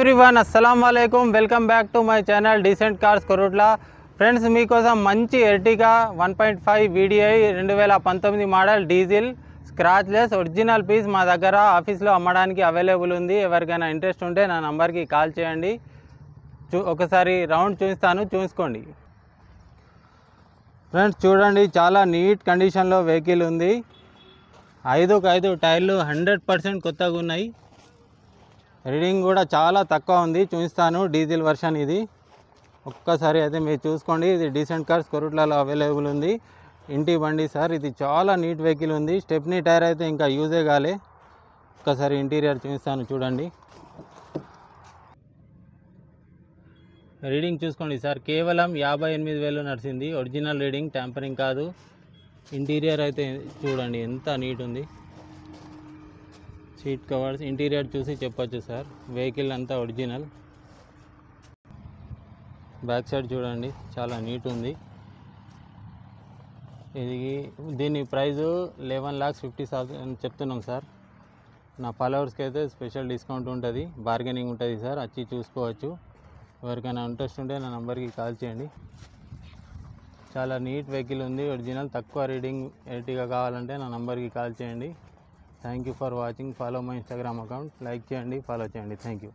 Everyone అస్సలాం వాలేకుమ్ welcome back to my channel decent cars Korutla friends మీకోసం మంచి Ertiga 1.5 VDI 2019 model diesel scratchless original piece మా దగ్గర ఆఫీస్లో అమ్మడానికి అవైలబుల్ ఉంది. ఎవరికైనా ఇంట్రెస్ట్ ఉంటే నా నంబర్కి కాల్ చేయండి. ఒకసారి రౌండ్ చూపిస్తాను, చూసుకోండి. ఫ్రెండ్స్ చూడండి, చాలా నీట్ కండిషన్లో వెహికల్ ఉంది. 5 టైర్లు 100% కొత్తగా ఉన్నాయి. రీడింగ్ కూడా చాలా తక్కువ ఉంది, చూపిస్తాను. డీజిల్ వర్షన్ ఇది. ఒక్కసారి అయితే మీరు చూసుకోండి. ఇది డీసెంట్ కార్స్ కొరుట్లలో అవైలబుల్ ఉంది. ఇంటి బండి సార్, ఇది చాలా నీట్ వెహికల్ ఉంది. స్టెప్నీ టైర్ అయితే ఇంకా యూజే కాలే. ఒక్కసారి ఇంటీరియర్ చూపిస్తాను, చూడండి. రీడింగ్ చూసుకోండి సార్, కేవలం 58,000 నడిచింది. ఒరిజినల్ రీడింగ్, ట్యాంపరింగ్ కాదు. ఇంటీరియర్ అయితే చూడండి ఎంత నీట్ ఉంది. సీట్ కవర్స్, ఇంటీరియర్ చూసి చెప్పొచ్చు సార్. వెహికల్ అంతా ఒరిజినల్. బ్యాక్ సైడ్ చూడండి, చాలా నీట్ ఉంది. దీని ప్రైజు 11,50,000 చెప్తున్నాం సార్. నా ఫాలోవర్స్కి అయితే స్పెషల్ డిస్కౌంట్ ఉంటుంది, బార్గెనింగ్ ఉంటుంది సార్. వచ్చి చూసుకోవచ్చు. ఎవరికైనా ఇంట్రెస్ట్ ఉంటే నా నెంబర్కి కాల్ చేయండి. చాలా నీట్ వెహికల్ ఉంది, ఒరిజినల్. తక్కువ రీడింగ్ ఎర్టిగా కావాలంటే నా నెంబర్కి కాల్ చేయండి. Thank you for watching. Follow my Instagram account. Like చేయండి, ఫాలో చేయండి. Thank you.